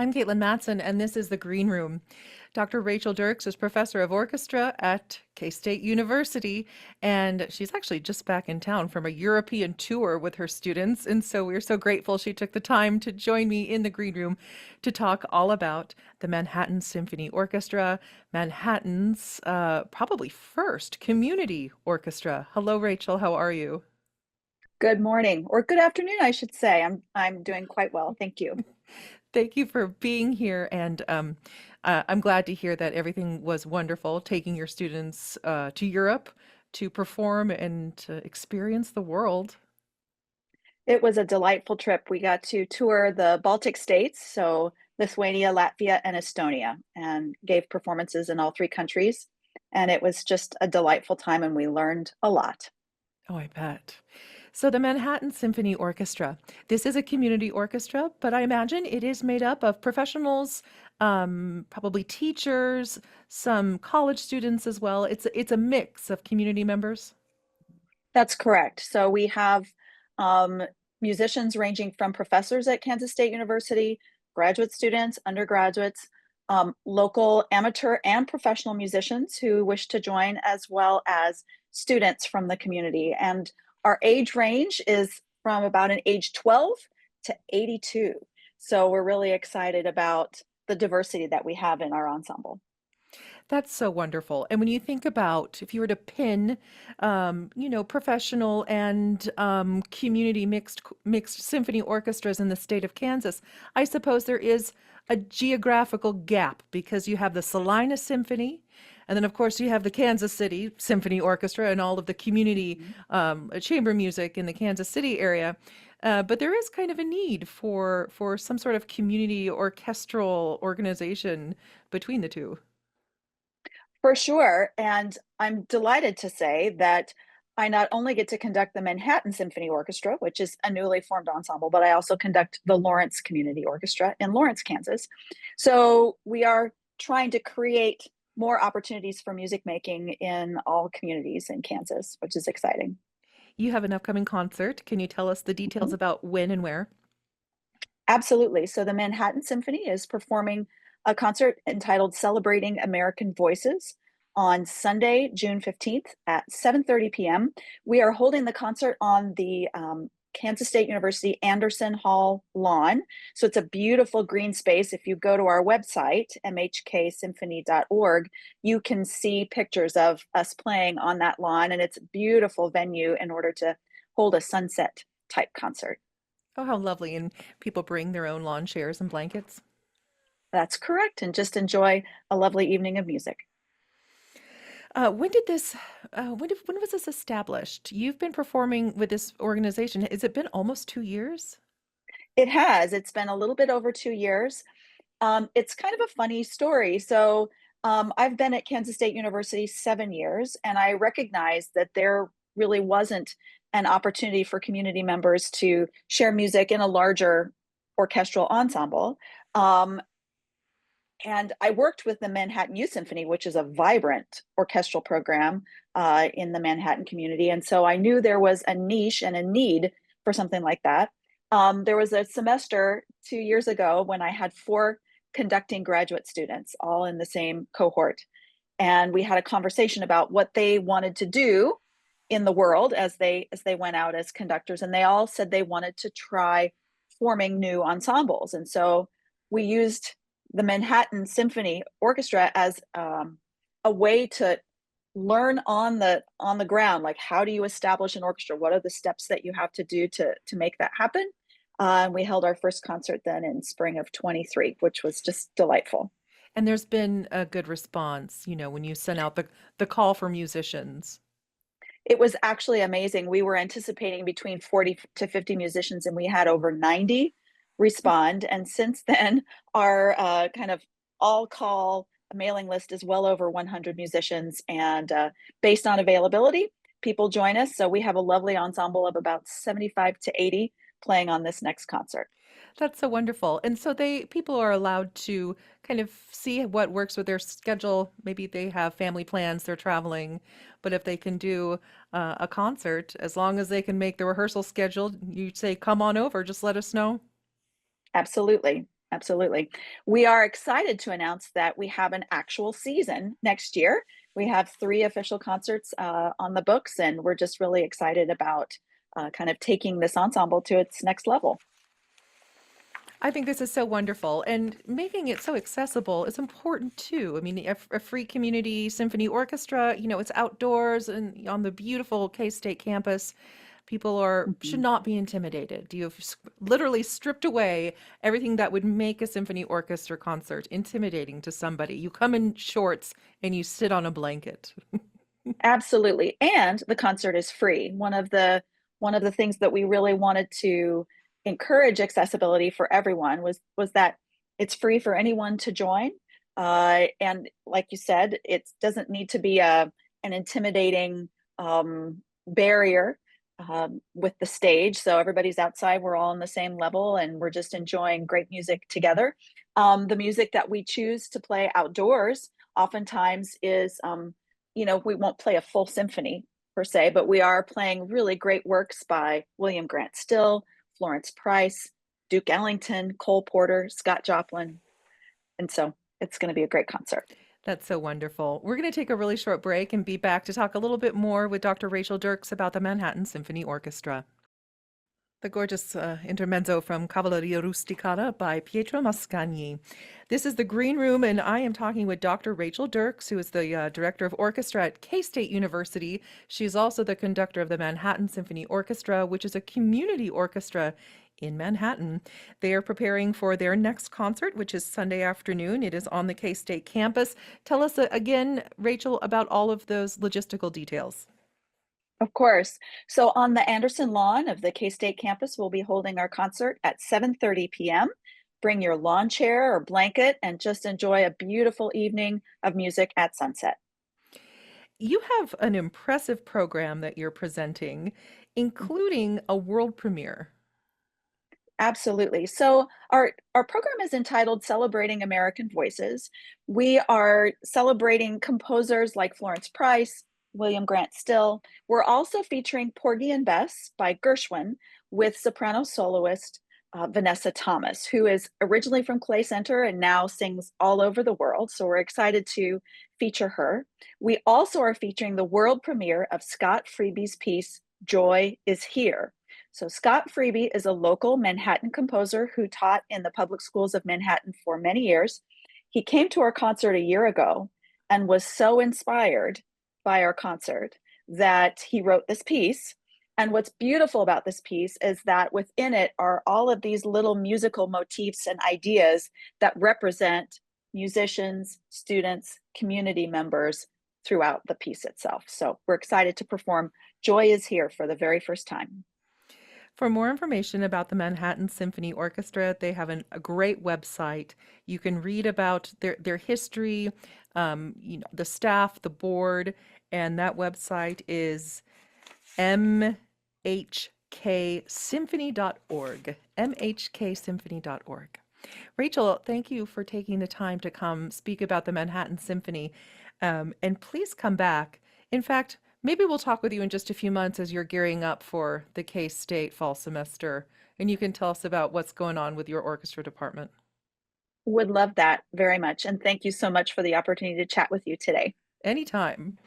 I'm Caitlin Matson, and this is the Green Room. Dr. Rachel Dirks is professor of orchestra at K-State University, and she's actually just back in town from a European tour with her students. And so we're so grateful she took the time to join me in the Green Room to talk all about the Manhattan Symphony Orchestra, Manhattan's probably first community orchestra. Hello, Rachel. How are you? Good morning, or good afternoon, I should say. I'm doing quite well, thank you. Thank you for being here, and I'm glad to hear that everything was wonderful, taking your students to Europe to perform and to experience the world. It was a delightful trip. We got to tour the Baltic states, so Lithuania, Latvia, and Estonia, and gave performances in all three countries. And it was just a delightful time, and we learned a lot. Oh, I bet. So the Manhattan Symphony Orchestra, this is a community orchestra, but I imagine it is made up of professionals, probably teachers, some college students as well. It's a mix of community members. That's correct. So we have um, musicians ranging from professors at Kansas State University, graduate students, undergraduates, local amateur and professional musicians who wish to join, as well as students from the community. And our age range is from about an age 12 to 82. So we're really excited about the diversity that we have in our ensemble. That's so wonderful. And when you think about if you were to pin, professional and community mixed symphony orchestras in the state of Kansas, I suppose there is a geographical gap because you have the Salina Symphony, and then of course you have the Kansas City Symphony Orchestra and all of the community Mhm. chamber music in the Kansas City area. But there is kind of a need for some sort of community orchestral organization between the two. For sure. And I'm delighted to say that I not only get to conduct the Manhattan Symphony Orchestra, which is a newly formed ensemble, but I also conduct the Lawrence Community Orchestra in Lawrence, Kansas. So we are trying to create more opportunities for music making in all communities in Kansas, which is exciting. You have an upcoming concert. Can you tell us the details Mhm. about when and where? Absolutely. So the Manhattan Symphony is performing a concert entitled Celebrating American Voices on Sunday, June 15th at 7:30 p.m. We are holding the concert on the Kansas State University Anderson Hall lawn. So it's a beautiful green space. If you go to our website, mhksymphony.org, you can see pictures of us playing on that lawn, and it's a beautiful venue in order to hold a sunset type concert. Oh, how lovely. And people bring their own lawn chairs and blankets. That's correct, and just enjoy a lovely evening of music. When did this, when was this established? You've been performing with this organization. Has it been almost 2 years? It has, it's been a little bit over 2 years. It's kind of a funny story. So, I've been at Kansas State University 7 years, and I recognized that there really wasn't an opportunity for community members to share music in a larger orchestral ensemble. Um, And I worked with the Manhattan Youth Symphony, which is a vibrant orchestral program in the Manhattan community. And so I knew there was a niche and a need for something like that. There was a semester 2 years ago when I had four conducting graduate students, all in the same cohort. And we had a conversation about what they wanted to do in the world as they went out as conductors. And they all said they wanted to try forming new ensembles. And so we used the Manhattan Symphony Orchestra as a way to learn on the ground, like how do you establish an orchestra? What are the steps that you have to do to make that happen? We held our first concert then in spring of 23, which was just delightful. And there's been a good response, when you sent out the call for musicians. It was actually amazing. We were anticipating between 40 to 50 musicians, and we had over 90 respond. And since then, our kind of all call mailing list is well over 100 musicians. And based on availability, people join us. So we have a lovely ensemble of about 75 to 80 playing on this next concert. That's so wonderful. And so people are allowed to kind of see what works with their schedule. Maybe they have family plans, they're traveling, but if they can do a concert, as long as they can make the rehearsal schedule, you say, come on over, just let us know. Absolutely. Absolutely. We are excited to announce that we have an actual season next year. We have 3 official concerts, on the books, and we're just really excited about, kind of taking this ensemble to its next level. I think this is so wonderful, and making it so accessible is important too. I mean, a free community symphony orchestra, it's outdoors and on the beautiful K-State campus. People should Mhm. not be intimidated. You've literally stripped away everything that would make a symphony orchestra concert intimidating to somebody. You come in shorts and you sit on a blanket. Absolutely, and the concert is free. One of the things that we really wanted to encourage accessibility for everyone was that it's free for anyone to join, and like you said, it doesn't need to be an intimidating, barrier, with the stage, so everybody's outside, we're all on the same level, and we're just enjoying great music together. The music that we choose to play outdoors oftentimes is, we won't play a full symphony per se, but we are playing really great works by William Grant Still, Florence Price, Duke Ellington, Cole Porter, Scott Joplin, and so it's going to be a great concert. That's so wonderful. We're going to take a really short break and be back to talk a little bit more with Dr. Rachel Dirks about the Manhattan Symphony Orchestra. The gorgeous intermezzo from Cavalleria Rusticana by Pietro Mascagni. This is the Green Room, and I am talking with Dr. Rachel Dirks, who is the director of orchestra at K-State University. She's also the conductor of the Manhattan Symphony Orchestra, which is a community orchestra in Manhattan. They are preparing for their next concert, which is Sunday afternoon. It is on the K-State campus. Tell us again, Rachel, about all of those logistical details. Of course. So on the Anderson lawn of the K-State campus, we'll be holding our concert at 7:30 p.m. Bring your lawn chair or blanket and just enjoy a beautiful evening of music at sunset. You have an impressive program that you're presenting, including a world premiere. Absolutely. So our program is entitled Celebrating American Voices. We are celebrating composers like Florence Price, William Grant Still. We're also featuring Porgy and Bess by Gershwin with soprano soloist Vanessa Thomas, who is originally from Clay Center and now sings all over the world. So we're excited to feature her. We also are featuring the world premiere of Scott Freeby's piece, Joy is Here. So Scott Freeby is a local Manhattan composer who taught in the public schools of Manhattan for many years. He came to our concert a year ago and was so inspired by our concert that he wrote this piece. And what's beautiful about this piece is that within it are all of these little musical motifs and ideas that represent musicians, students, community members throughout the piece itself. So we're excited to perform Joy is Here for the very first time. For more information about the Manhattan Symphony Orchestra, they have a great website. You can read about their history, the staff, the board, and that website is mhksymphony.org. mhksymphony.org. Rachel, thank you for taking the time to come speak about the Manhattan Symphony. And please come back. In fact, maybe we'll talk with you in just a few months as you're gearing up for the K-State fall semester, and you can tell us about what's going on with your orchestra department. Would love that very much. And thank you so much for the opportunity to chat with you today. Anytime.